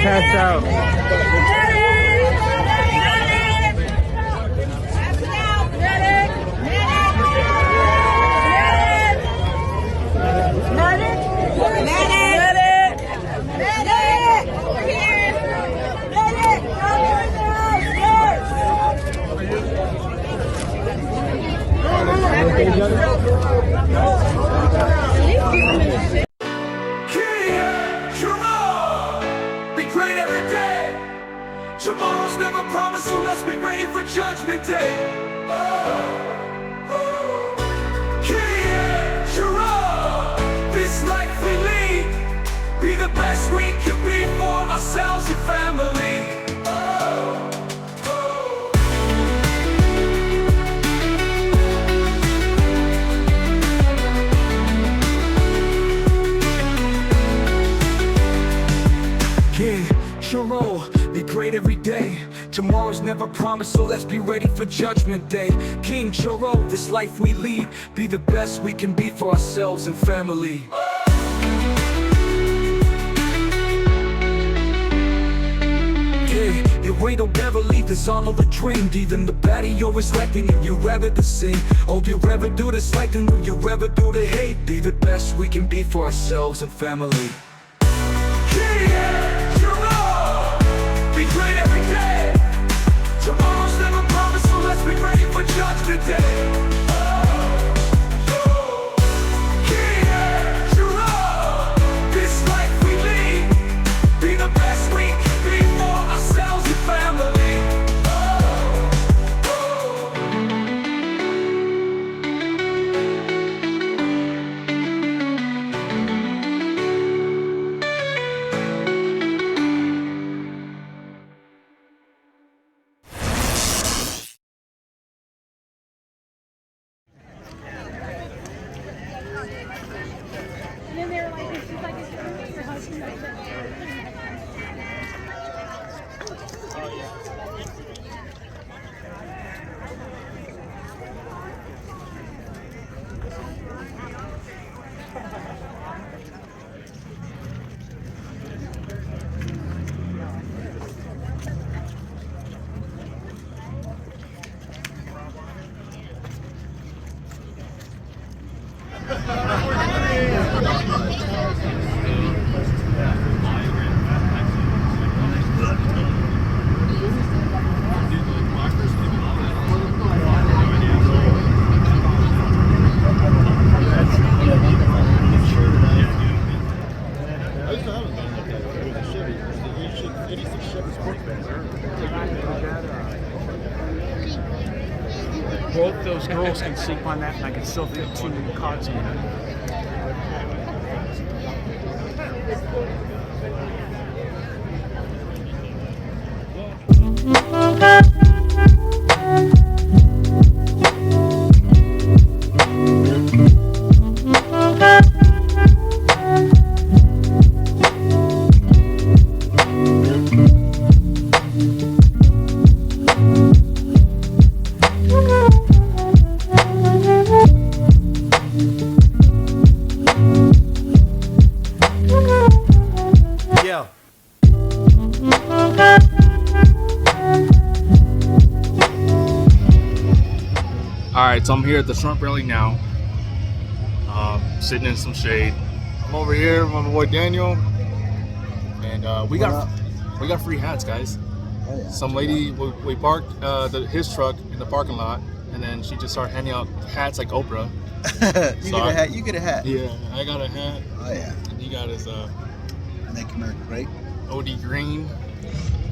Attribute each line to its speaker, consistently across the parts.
Speaker 1: pass out.
Speaker 2: Churro, be great every day. Tomorrow's never promised, so let's be ready for Judgment Day. Churro, this life we lead, be the best we can be for ourselves and family. Churro, be great every day. Tomorrow's never promised, so let's be ready for Judgment Day. King Churro, this life we lead, be the best we can be for ourselves and family. Your way don't never leave, this all of a dream. Even the baddie you're selecting, if you're ever to sing, or if you ever do the selecting, or you ever do the hate, be the best we can be for ourselves and family. Be great every day. Tomorrow's never promised, so let's be ready for Judgment Day. This life we lead, be the best we can be for ourselves and family.
Speaker 3: And then they were like, she's like, is your husband? I said,
Speaker 1: Both those girls can sleep on that, and I can still fit 2 cots in it.
Speaker 4: Alright, so I'm here at the Trump rally now, sitting in some shade. I'm over here with my boy Daniel, and we got free hats, guys.
Speaker 5: Oh, yeah.
Speaker 4: Some lady, we parked his truck in the parking lot, and then she just started handing out hats like Oprah.
Speaker 5: You get a hat. You get a hat.
Speaker 4: Yeah, I got a hat.
Speaker 5: Oh yeah.
Speaker 4: And he got his
Speaker 5: Make America Great.
Speaker 4: OD green,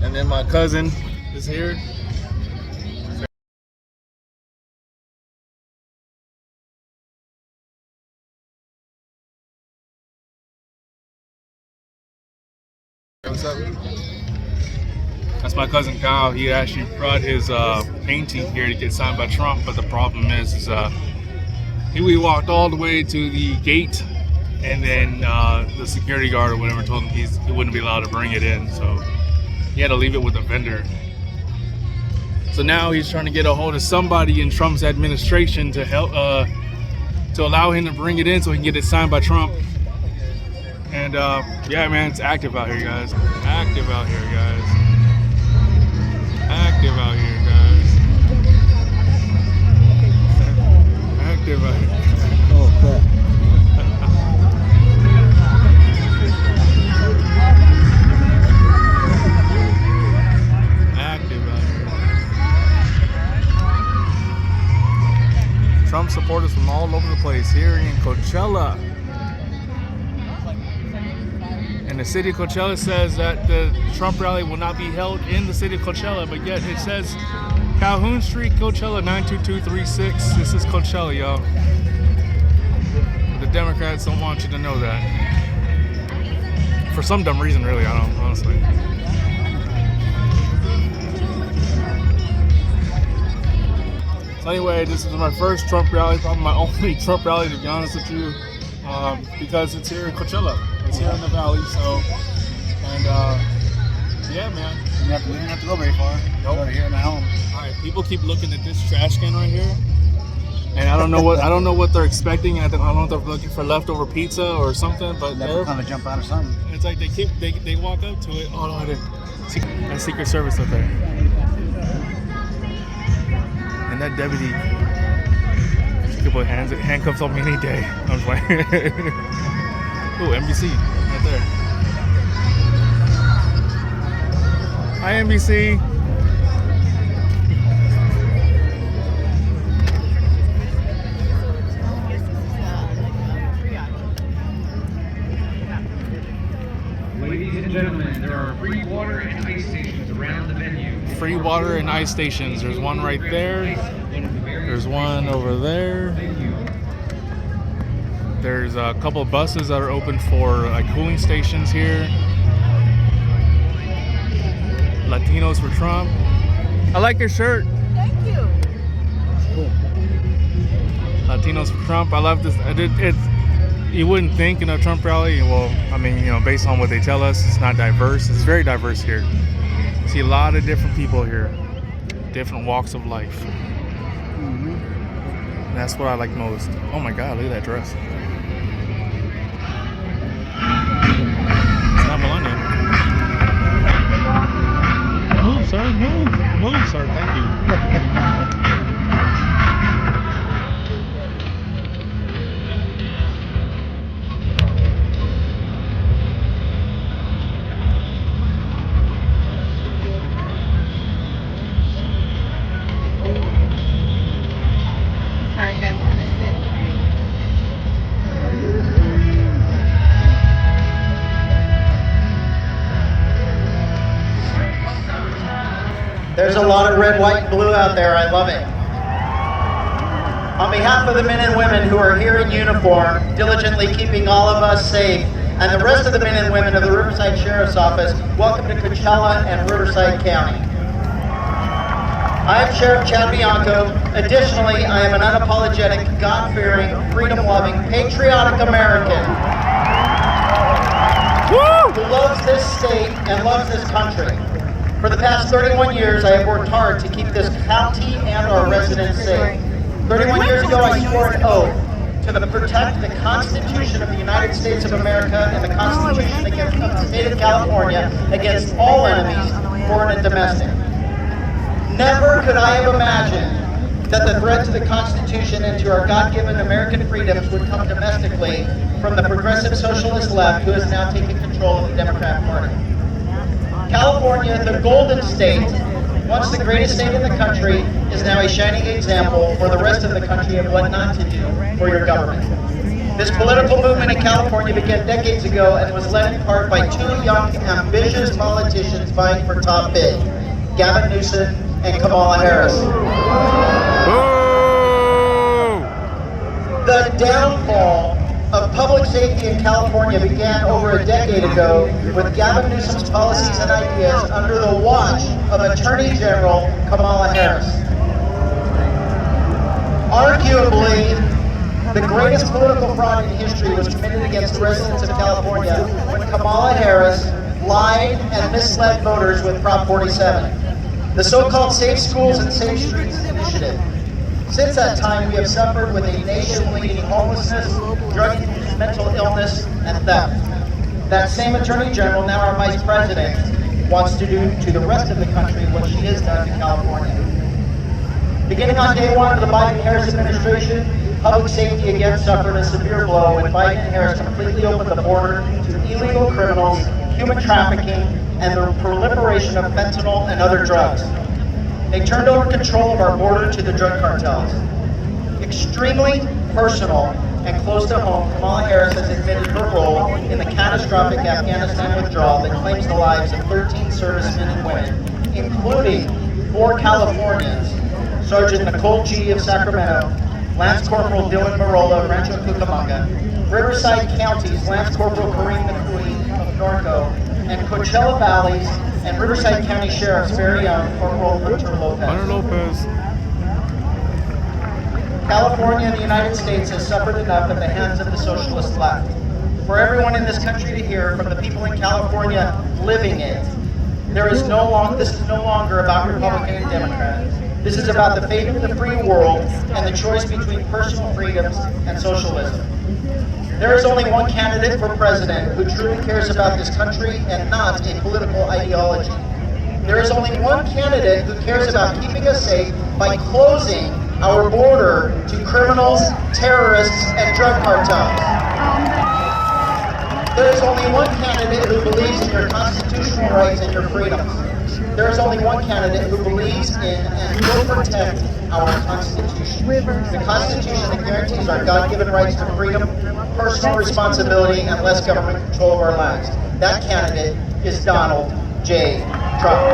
Speaker 4: and then my cousin is here. What's up? That's my cousin Kyle. He actually brought his painting here to get signed by Trump, but the problem is we walked all the way to the gate, and then the security guard or whatever told him he wouldn't be allowed to bring it in, so he had to leave it with a vendor. So now he's trying to get a hold of somebody in Trump's administration to help to allow him to bring it in so he can get it signed by Trump. And yeah, man, it's active out here, guys. Active out here, guys. Active out here, guys. Active out here.
Speaker 5: Oh crap.
Speaker 4: Active out here. Trump supporters from all over the place here in Coachella. And the city of Coachella says that the Trump rally will not be held in the city of Coachella, but yet it says Calhoun Street, Coachella, 92236. This is Coachella, y'all. The Democrats don't want you to know that. For some dumb reason, really, I don't, honestly. So anyway, this is my first Trump rally, probably my only Trump rally, to be honest with you, because it's here in Coachella. It's here in the valley, so, and yeah, man.
Speaker 5: We didn't have to go very far.
Speaker 4: Nope.
Speaker 5: Over here in my home.
Speaker 4: All right, people keep looking at this trash can right here, and I don't know what they're expecting. I don't know if they're looking for leftover pizza or something, but
Speaker 5: Never come to jump out or something.
Speaker 4: it's like they walk up to it. Oh no, that's Secret Service up there, and that deputy, she could put handcuffs on me any day. I'm just like, ooh, NBC right there. Hi, NBC.
Speaker 6: Ladies and gentlemen, there are free water and ice stations around the venue.
Speaker 4: Free water and ice stations. There's one right there. There's one over there. There's a couple of buses that are open for like cooling stations here. Latinos for Trump. I like your shirt.
Speaker 3: Thank you.
Speaker 5: Cool.
Speaker 4: Latinos for Trump. I love this. You wouldn't think in a Trump rally. Well, I mean, you know, based on what they tell us, it's not diverse. It's very diverse here. See a lot of different people here, different walks of life.
Speaker 5: Mm-hmm.
Speaker 4: And that's what I like most. Oh my God, look at that dress. It's not Melania. Move, sir. Move, sir. Thank you.
Speaker 3: Sorry, guys.
Speaker 7: There's a lot of red, white, and blue out there. I love it. On behalf of the men and women who are here in uniform, diligently keeping all of us safe, and the rest of the men and women of the Riverside Sheriff's Office, welcome to Coachella and Riverside County. I am Sheriff Chad Bianco. Additionally, I am an unapologetic, God-fearing, freedom-loving, patriotic American who loves this state and loves this country. For the past 31 years, I have worked hard to keep this county and our residents safe. 31 years ago, I swore an oath to protect the Constitution of the United States of America and the Constitution of the state of California against all enemies, foreign and domestic. Never could I have imagined that the threat to the Constitution and to our God-given American freedoms would come domestically from the progressive socialist left, who has now taken control of the Democrat Party. California, the Golden State, once the greatest state in the country, is now a shining example for the rest of the country of what not to do for your government. This political movement in California began decades ago and was led in part by two young, ambitious politicians vying for top bid, Gavin Newsom and Kamala Harris. The downfall of public safety in California began over a decade ago with Gavin Newsom's policies and ideas under the watch of Attorney General Kamala Harris. Arguably, the greatest political fraud in history was committed against residents of California when Kamala Harris lied and misled voters with Prop 47, the so-called Safe Schools and Safe Streets initiative. Since that time, we have suffered with a nation-leading homelessness, drug use, mental illness, and theft. that same Attorney General, now our Vice President, wants to do to the rest of the country what she has done to California. Beginning on day one of the Biden-Harris administration, public safety again suffered a severe blow when Biden and Harris completely opened the border to illegal criminals, human trafficking, and the proliferation of fentanyl and other drugs. They turned over control of our border to the drug cartels. Extremely personal and close to home, Kamala Harris has admitted her role in the catastrophic Afghanistan withdrawal that claims the lives of 13 servicemen and women, including 4 Californians, Sergeant Nicole G. of Sacramento, Lance Corporal Dylan Marola of Rancho Cucamonga, Riverside County's Lance Corporal Kareem McCoy of Norco, and Coachella Valley's and Riverside County Sheriff's very own Corporal Hunter Lopez. California and the United States has suffered enough at the hands of the socialist left. For everyone in this country to hear, from the people in California living it, this is no longer about Republican and Democrat. This is about the fate of the free world and the choice between personal freedoms and socialism. There is only one candidate for president who truly cares about this country and not a political ideology. There is only one candidate who cares about keeping us safe by closing our border to criminals, terrorists, and drug cartels. There is only one candidate who believes in your constitutional rights and your freedoms. There is only one candidate who believes in and will protect our Constitution. The Constitution that guarantees our God-given rights to freedom, personal responsibility, and less government control of our lives. That candidate is Donald J. Trump.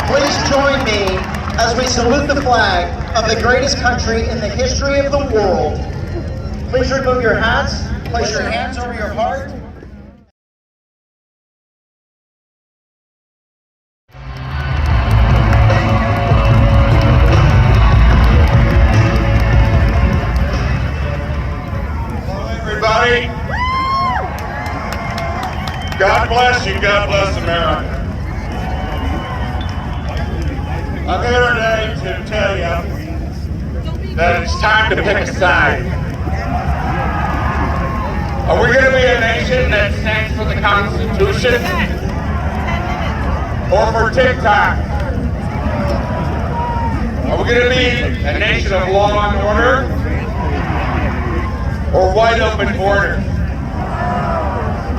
Speaker 7: Please join me as we salute the flag of the greatest country in the history of the world. Please remove your hats, place your hands over your heart.
Speaker 8: Everybody, God bless you, God bless America. I'm here today to tell you that it's time to pick a side. Are we going to be a nation that stands for the Constitution or for TikTok? Are we going to be a nation of law and order or wide open border?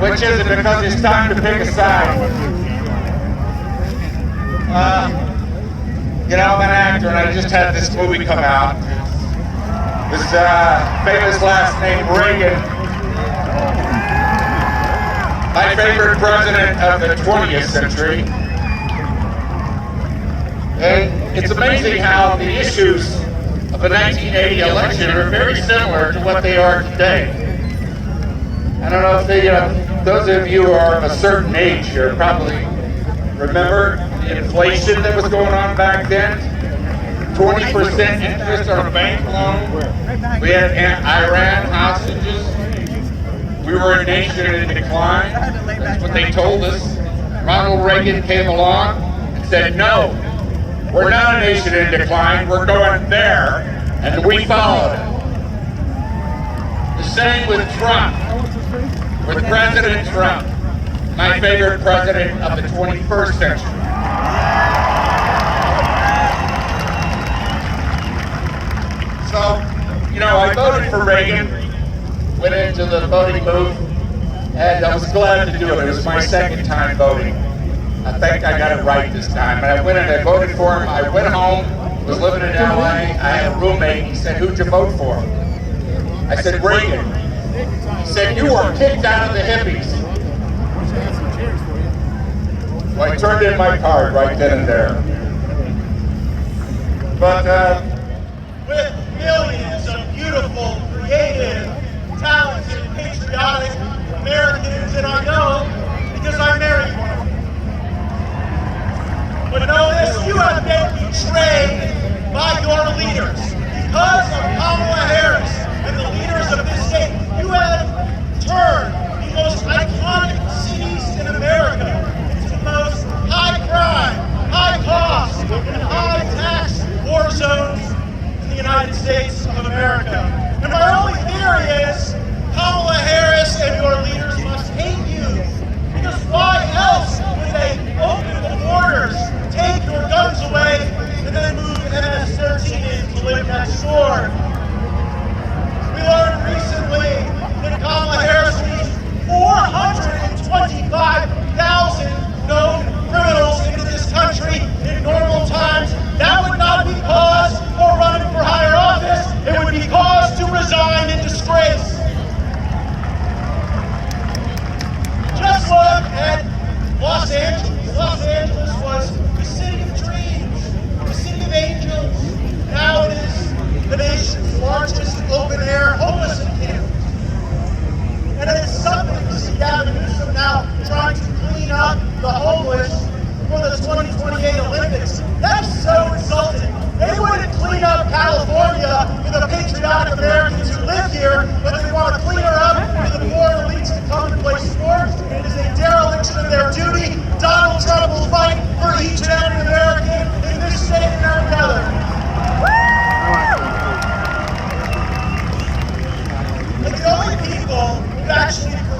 Speaker 8: Which is it? Because it's time to pick a side. You know, I'm an actor and I just had this movie come out. This famous last name, Reagan. My favorite president of the 20th century. And it's amazing how the issues of the 1980 election are very similar to what they are today. I don't know if those of you who are of a certain age here probably remember the inflation that was going on back then. 20% interest on a bank loan. We had Iran hostages. We were a nation in decline. That's what they told us. Ronald Reagan came along and said, no, we're not a nation in decline, we're going there, and we followed it. The same with Trump, with President Trump, my favorite president of the 21st century. So, you know, I voted for Reagan, went into the voting booth, and I was glad to do it. It was my second time voting. I think I got it right this time. And I went and I voted for him. I went home, was living in LA. I had a roommate. He said, who'd you vote for? I said, Reagan. He said, you were kicked out of the hippies. So I turned in my card right then and there. But with millions of beautiful, creative, talented, patriotic Americans, and I know because I married one of them. But know this, you have been betrayed by your leaders. Because of Kamala Harris and the leaders of this state, you have turned the most iconic cities in America into the most high crime, high cost, and high tax war zones in the United States of America. And my only theory is Kamala Harris and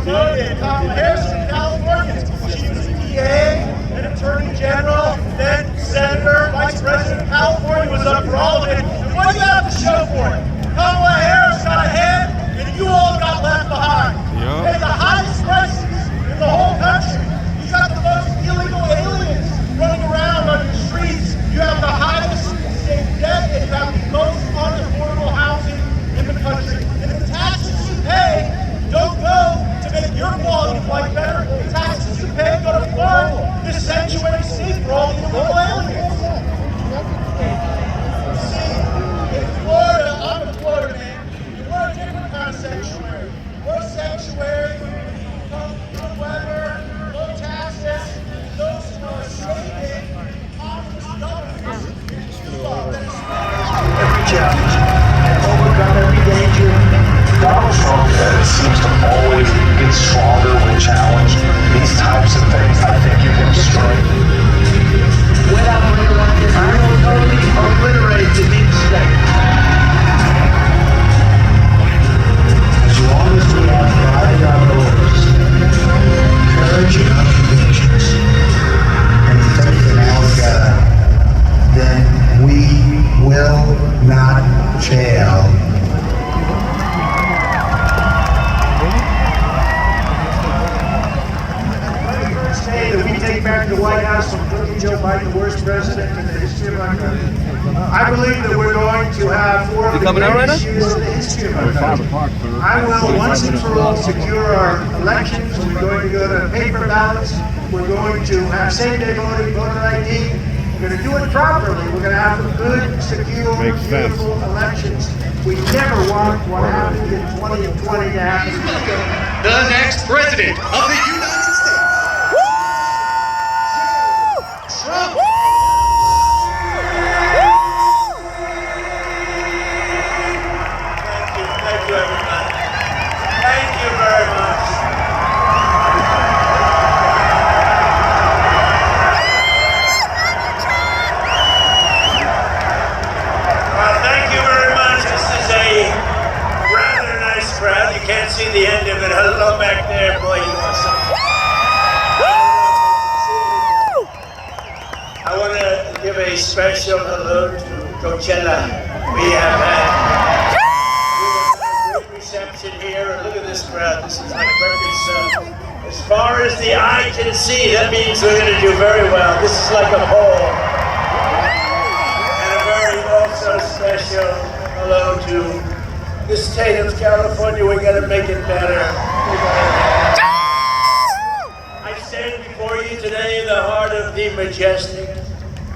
Speaker 7: voted Kamala Harris in California. She was a DA, an attorney general, then senator, vice president of California, was up for all of it. And what do you have to show for it? Kamala Harris got ahead, and you all got left behind. Pay the highest prices in the whole country. You got the most illegal aliens running around on your streets. You have the highest state debt, and you have the most unaffordable housing in the country. And the taxes you pay don't go to make your quality of life better. The taxes you pay go to fund this sanctuary state for all the illegal aliens. See, in Florida, I'm a Florida man. We're a different kind of sanctuary. We're a sanctuary from good weather, low taxes, those who are saving honest government.
Speaker 9: Every challenge and overcome every danger. Donald Trump seems to always get stronger when challenged. These types of things, I think, give him strength. When I'm reelected, I will totally obliterate the deep state. As long as we have pride on doors, courage in our convictions, and faith in our God, then we will not fail.
Speaker 7: That we take back the White House from Cookie Joe Biden, the worst president in the history of our country. I believe that we're going to have four of the greatest years in the history of our country. I will once and for all secure our elections. We're going to go to paper ballots. We're going to have same-day voting, voter ID. We're going to do it properly. We're going to have good, secure, beautiful elections. We never want what happened in 2020 to happen.
Speaker 8: The next president of the United States. Trump.
Speaker 7: Thank you, everybody. Thank you very much. Thank you very much. This is a rather nice crowd. You can't see the end of it. Hello back there, boy. You want something? I want to give a special hello to Coachella. We have had a great reception here. Look at this crowd. This is like record stuff. As far as the eye can see, that means we're going to do very well. This is like a poll. And a very also special hello to the state of California. We got to make it better. I stand before you today in the heart of the majestic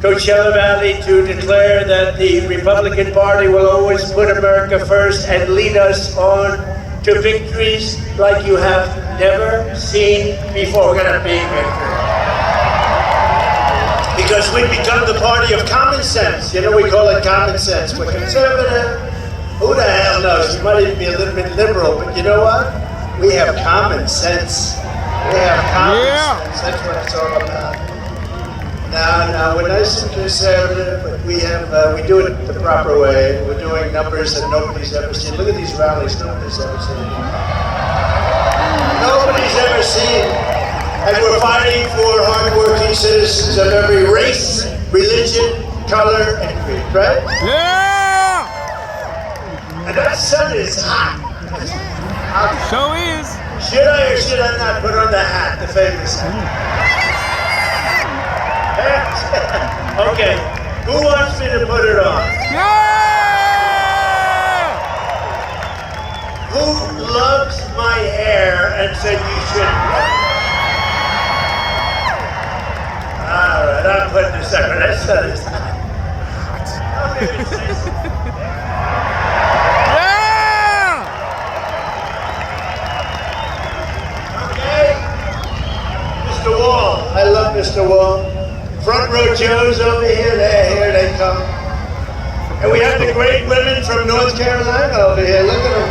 Speaker 7: Coachella Valley to declare that the Republican Party will always put America first and lead us on to victories like you have never seen before. We're going to be victory. Because we've become the party of common sense. You know, we call it common sense. We're conservative. Who the hell knows? We might even be a little bit liberal, but you know what? We have common sense. We have common sense. That's what it's all about. No, we're nice and conservative, but we do it the proper way. We're doing numbers that nobody's ever seen. Look at these rallies, nobody's ever seen. Nobody's ever seen. And we're fighting for hardworking citizens of every race, religion, color, and creed, right?
Speaker 1: Yeah!
Speaker 7: And that sun is hot.
Speaker 1: So is.
Speaker 7: Should I or should I not put on the hat, the famous hat? Okay, who wants me to put it on?
Speaker 1: Yeah!
Speaker 7: Who loves my hair and said you shouldn't? Alright, I'm putting this up. That sun is hot. Mr. Wall, I love Mr. Wall. Front row Joes over here, here they come. And we have the great women from North Carolina over here, look at them.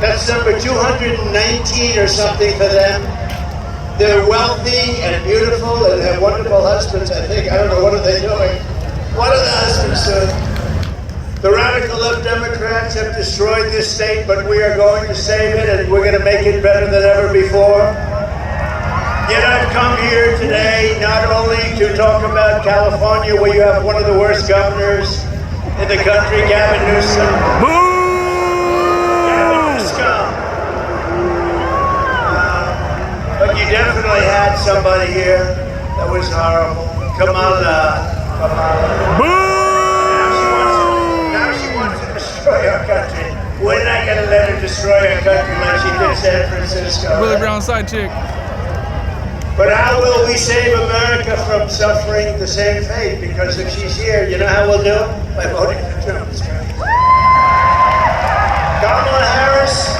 Speaker 7: That's number 219 or something for them. They're wealthy and beautiful and have wonderful husbands, I think. I don't know, what are they doing? What are the husbands doing?
Speaker 10: The radical left Democrats have destroyed this state, but we are going to save it, and we're going to make it better than ever before. Yet I've come here today not only to talk about California, where you have one of the worst governors in the country, Gavin Newsom. Gavin Newsom. But you definitely had somebody here that was horrible. Kamala. Now she wants to destroy our country. We're not going to let her destroy our country like she did San Francisco.
Speaker 4: Willie Brown side chick.
Speaker 10: But how will we save America from suffering the same fate? Because if she's here, you know how we'll do it? By voting for Trump. Kamala Harris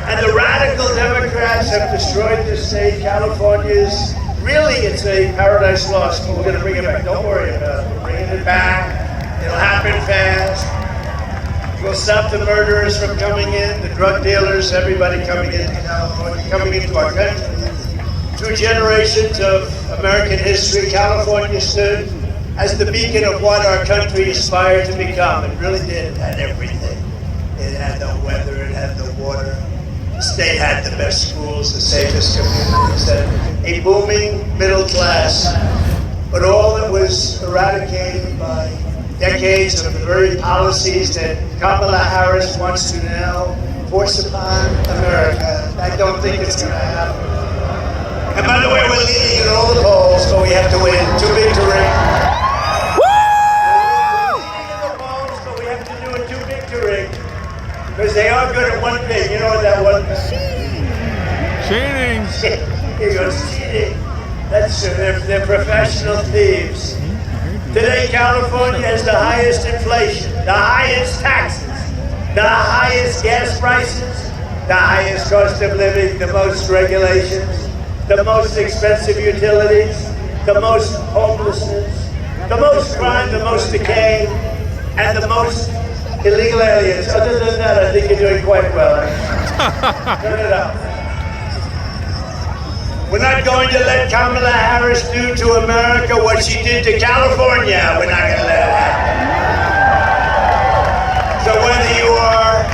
Speaker 10: and the radical Democrats have destroyed this state. California's, really, it's a paradise lost, but we're going to bring it back. Don't worry about it. We're bringing it back. It'll happen fast. We'll stop the murderers from coming in, the drug dealers, everybody coming into California, coming into our country. Through generations of American history, California stood as the beacon of what our country aspired to become. It really did. It had everything. It had the weather, it had the water. The state had the best schools, the safest communities, a booming middle class. But all that was eradicated by decades of the very policies that Kamala Harris wants to now force upon America. I don't think it's going to happen. And by the way, we're leading in all the polls, but we have to win. Too big to ring. Woo! We're leading in the polls, but we have to do it too big to ring. Because they are good at one thing. You know what that one thing?
Speaker 4: Cheating.
Speaker 10: He goes, cheating. That's true. They're professional thieves. Today, California has the highest inflation, the highest taxes, the highest gas prices, the highest cost of living, the most regulations, the most expensive utilities, the most homelessness, the most crime, the most decay, and the most illegal aliens. Other than that, I think you're doing quite well. Turn it up. We're not going to let Kamala Harris do to America what she did to California. We're not going to let it happen. So whether you are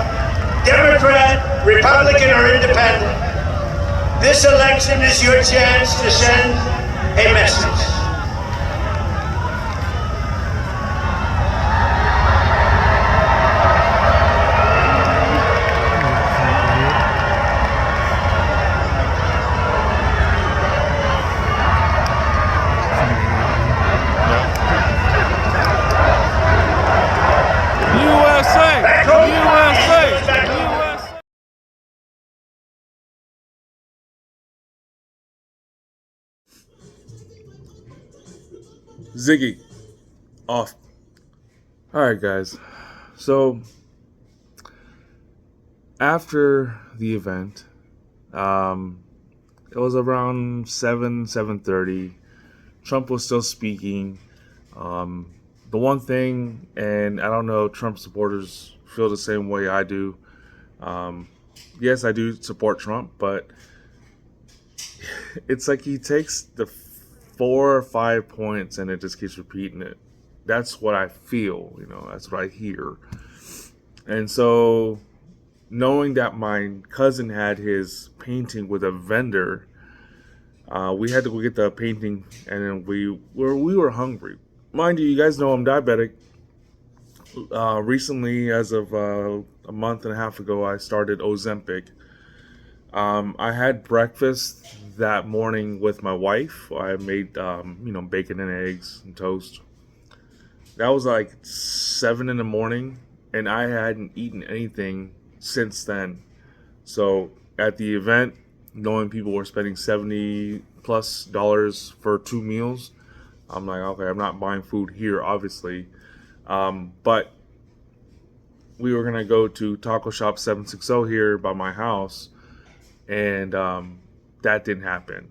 Speaker 10: Democrat, Republican, or Independent, this election is your chance to send a message.
Speaker 4: Ziggy off. All right, guys. So after the event, it was around 7:30. Trump was still speaking. The one thing, and I don't know, Trump supporters feel the same way I do. Yes, I do support Trump, but it's like he takes the 4 or 5 points and it just keeps repeating it. That's what I feel, that's what I hear. And so knowing that my cousin had his painting with a vendor, we had to go get the painting, and then we were hungry. Mind you, you guys know I'm diabetic. Recently, as of a month and a half ago, I started Ozempic. I had breakfast that morning with my wife. I made, bacon and eggs and toast. That was like 7 in the morning, and I hadn't eaten anything since then. So at the event, knowing people were spending $70+ for 2 meals, I'm like, okay, I'm not buying food here, obviously. But we were gonna go to Taco Shop 760 here by my house, and that didn't happen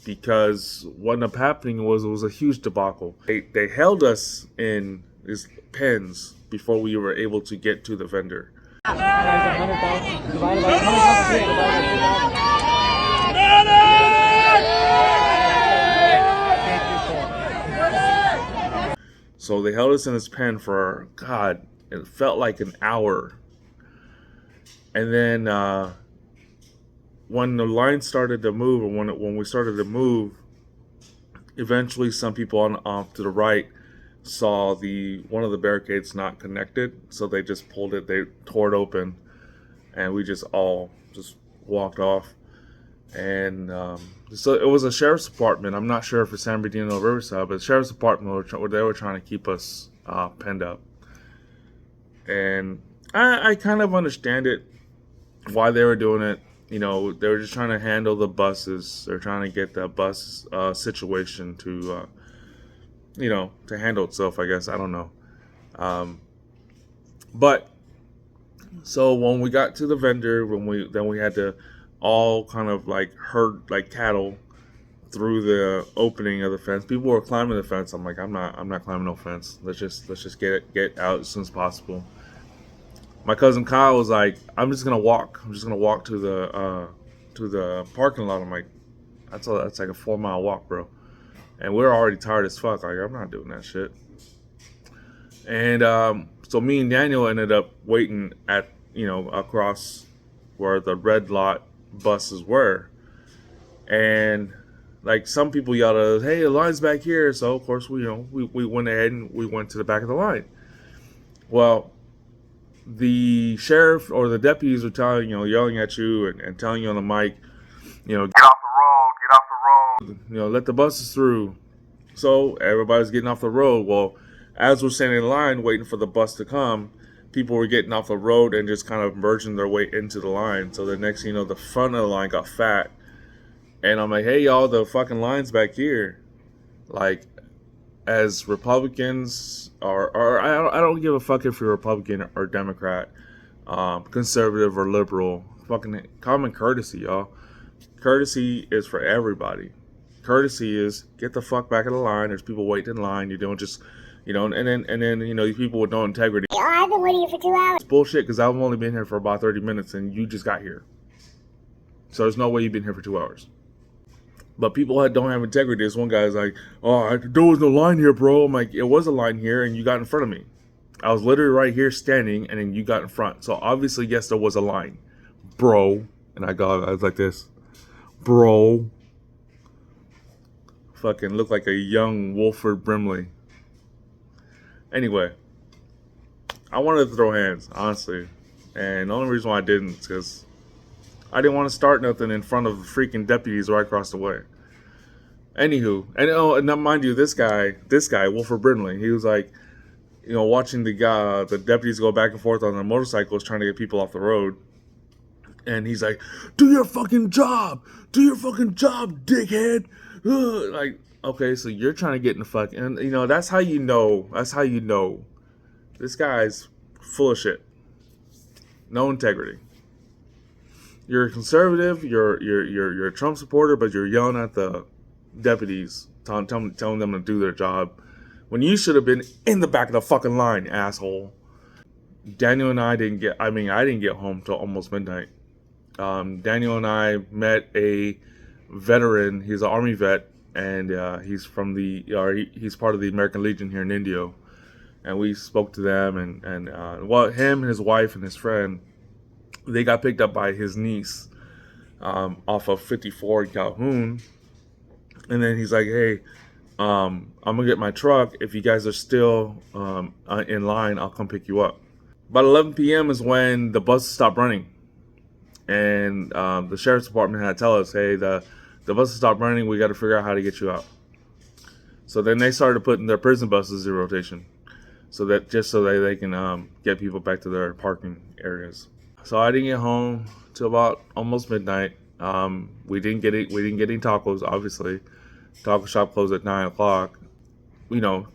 Speaker 4: because what ended up happening was it was a huge debacle. They held us in these pens before we were able to get to the vendor. So they held us in this pen for, God, It felt like an hour. And then when the line started to move, or when we started to move, eventually some people off to the right saw one of the barricades not connected, so they just pulled it, they tore it open, and we just all just walked off. And so it was a sheriff's department. I'm not sure if it's San Bernardino or Riverside, but the sheriff's department they were trying to keep us penned up. And I kind of understand it, why they were doing it. You know, they were just trying to handle the buses. They're trying to get the bus situation to, to handle itself, I guess. I don't know. But so when we got to the vendor, then we had to all kind of like herd like cattle through the opening of the fence. People were climbing the fence. I'm like, I'm not climbing no fence. Let's just get out as soon as possible. My cousin Kyle was like, I'm just gonna walk to the parking lot. I'm like, that's like a 4-mile walk, bro. And we're already tired as fuck. Like, I'm not doing that shit. And so me and Daniel ended up waiting at, across where the red lot buses were. And like some people yelled at us, hey, the line's back here. So of course we went ahead and we went to the back of the line. Well, the sheriff or the deputies were yelling at you and telling you on the mic, get off the road, let the buses through. So everybody's getting off the road. Well, as we're standing in line waiting for the bus to come, people were getting off the road and just kind of merging their way into the line. So the next thing you know, the front of the line got fat. And I'm like, hey, y'all, the fucking line's back here. Like, as Republicans, or I don't give a fuck if you're Republican or Democrat, conservative or liberal. Fucking common courtesy, y'all. Courtesy is for everybody. Courtesy is get the fuck back in the line. There's people waiting in line. You don't just, and then these people with no integrity.
Speaker 3: Oh, I've been waiting here for 2 hours.
Speaker 4: It's bullshit because I've only been here for about 30 minutes and you just got here. So there's no way you've been here for 2 hours. But people don't have integrity. This one guy's like, oh, there was no line here, bro. I'm like, it was a line here, and you got in front of me. I was literally right here standing, and then you got in front. So obviously, yes, there was a line, bro. And I was like this, bro. Fucking looked like a young Wolford Brimley. Anyway, I wanted to throw hands, honestly. And the only reason why I didn't is because I didn't want to start nothing in front of the freaking deputies right across the way. Anywho, and now mind you, this guy, Wilford Brimley, he was like, watching the deputies go back and forth on their motorcycles trying to get people off the road. And he's like, do your fucking job, dickhead. Like, okay, so you're trying to get in the fucking, and that's how you know this guy's full of shit. No integrity. You're a conservative, you're a Trump supporter, but you're yelling at the deputies, telling them to do their job, when you should have been in the back of the fucking line, asshole. Daniel and I didn't get home till almost midnight. Daniel and I met a veteran. He's an Army vet, and he's from he's part of the American Legion here in Indio. And we spoke to them, and him and his wife and his friend, they got picked up by his niece off of 54 in Calhoun. And then he's like, hey, I'm going to get my truck. If you guys are still in line, I'll come pick you up. About 11 p.m. is when the buses stopped running. And the sheriff's department had to tell us, hey, the buses stopped running. We got to figure out how to get you out. So then they started putting their prison buses in rotation. So that they can get people back to their parking areas. So I didn't get home till about almost midnight. We didn't get any tacos, obviously. Taco shop closed at 9 o'clock.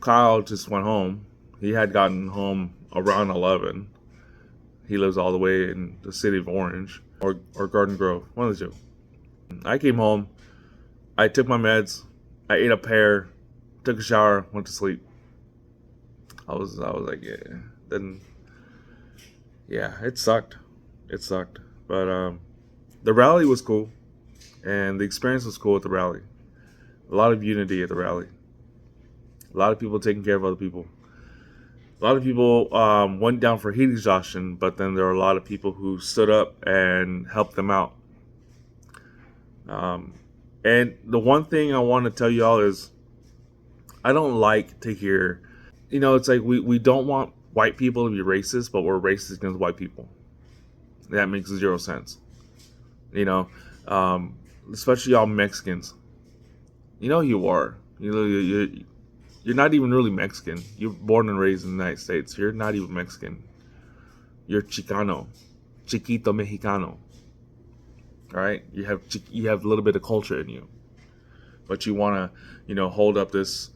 Speaker 4: Kyle just went home. He had gotten home around 11. He lives all the way in the city of Orange or Garden Grove, one of the two. I came home. I took my meds. I ate a pear. Took a shower. Went to sleep. I was like, yeah. Then, yeah, it sucked. But the rally was cool, and the experience was cool at the rally. A lot of unity at the rally. A lot of people taking care of other people. A lot of people went down for heat exhaustion, but then there were a lot of people who stood up and helped them out. And the one thing I want to tell y'all is, I don't like to hear, it's like we don't want white people to be racist, but we're racist against white people. That makes zero sense. Especially y'all Mexicans. You are. You're not even really Mexican. You're born and raised in the United States. You're not even Mexican. You're Chicano. Chiquito Mexicano. All right? You have a little bit of culture in you. But you want to, hold up this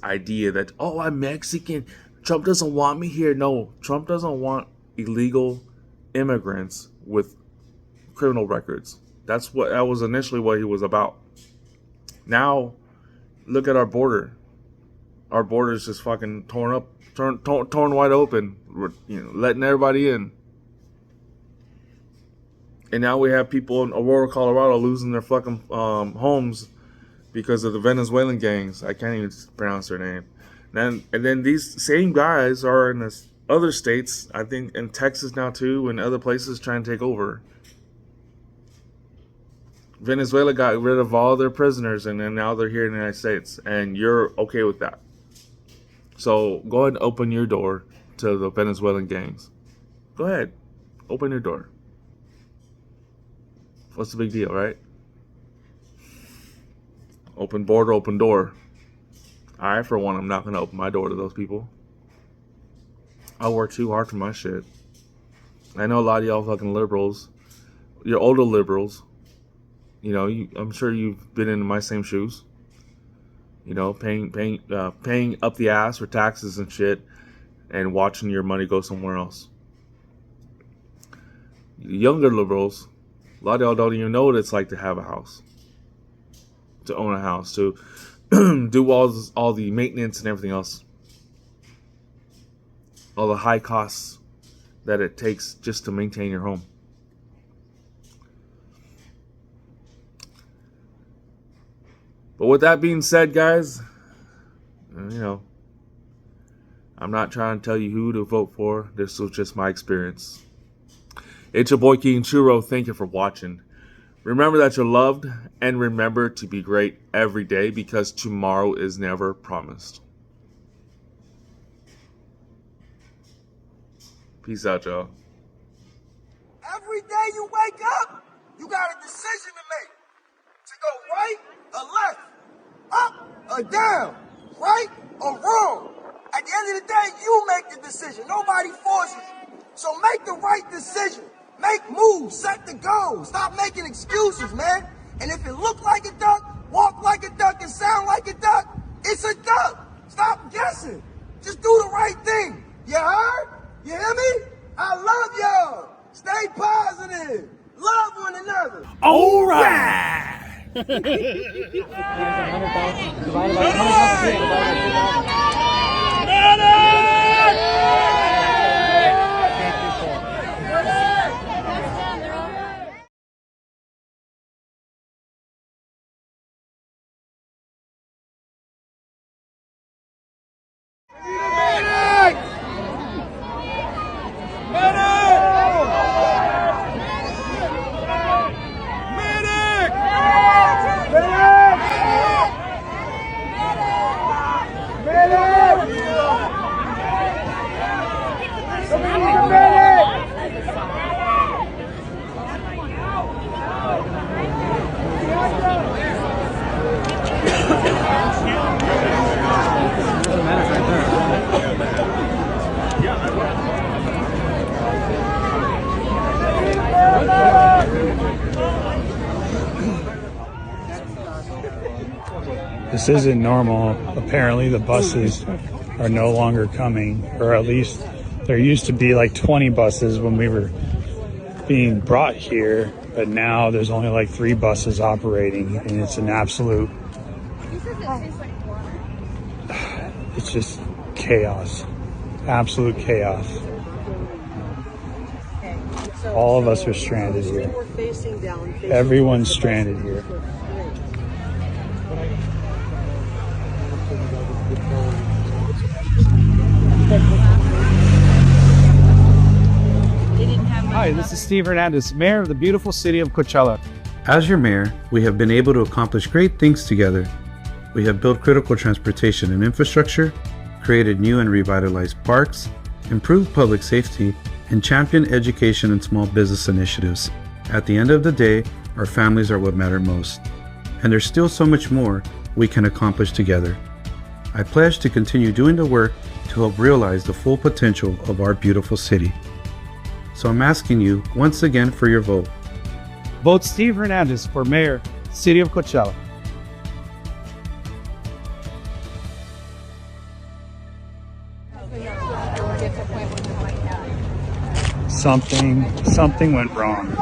Speaker 4: idea that, oh, I'm Mexican. Trump doesn't want me here. No, Trump doesn't want illegal immigrants with criminal records. That was initially what he was about. Now, look at our border. Our border is just fucking torn wide open. We're, letting everybody in. And now we have people in Aurora, Colorado losing their fucking homes because of the Venezuelan gangs. I can't even pronounce their name. And then these same guys are in this other states, I think in Texas now too, and other places trying to take over. Venezuela got rid of all their prisoners, and then now they're here in the United States, and you're okay with that. So go ahead and open your door to the Venezuelan gangs. Go ahead. Open your door. What's the big deal, right? Open border, open door. I, for one, I'm not going to open my door to those people. I work too hard for my shit. I know a lot of y'all fucking liberals. You're older liberals. I'm sure you've been in my same shoes. Paying up the ass for taxes and shit, and watching your money go somewhere else. Younger liberals, a lot of y'all don't even know what it's like to have a house, to own a house, to do all the maintenance and everything else, all the high costs that it takes just to maintain your home. But with that being said, guys, I'm not trying to tell you who to vote for. This was just my experience. It's your boy King Churro. Thank you for watching. Remember that you're loved, and remember to be great every day, because tomorrow is never promised. Peace out, y'all.
Speaker 11: Every day you wake up, you got a decision to make. To go right or left, up or down, right or wrong. At the end of the day, you make the decision. Nobody forces you. So make the right decision. Make moves, set the goal. Stop making excuses, man. And if it look like a duck, walk like a duck, and sound like a duck, it's a duck. Stop guessing. Just do the right thing. You heard? You hear me? I love y'all. Stay positive. Love one another.
Speaker 1: All right.
Speaker 12: This isn't normal. Apparently the buses are no longer coming, or at least there used to be like 20 buses when we were being brought here, but now there's only like 3 buses operating, and it's an absolute, it's just chaos, absolute chaos. All of us are stranded here. Everyone's stranded here.
Speaker 3: Thank you.
Speaker 1: Hi, this is Steve Hernandez, Mayor of the beautiful city of Coachella.
Speaker 13: As your mayor, we have been able to accomplish great things together. We have built critical transportation and infrastructure, created new and revitalized parks, improved public safety, and championed education and small business initiatives. At the end of the day, our families are what matter most. And there's still so much more we can accomplish together. I pledge to continue doing the work to help realize the full potential of our beautiful city. So I'm asking you once again for your vote.
Speaker 1: Vote Steve Hernandez for Mayor, City of Coachella.
Speaker 12: Something went wrong.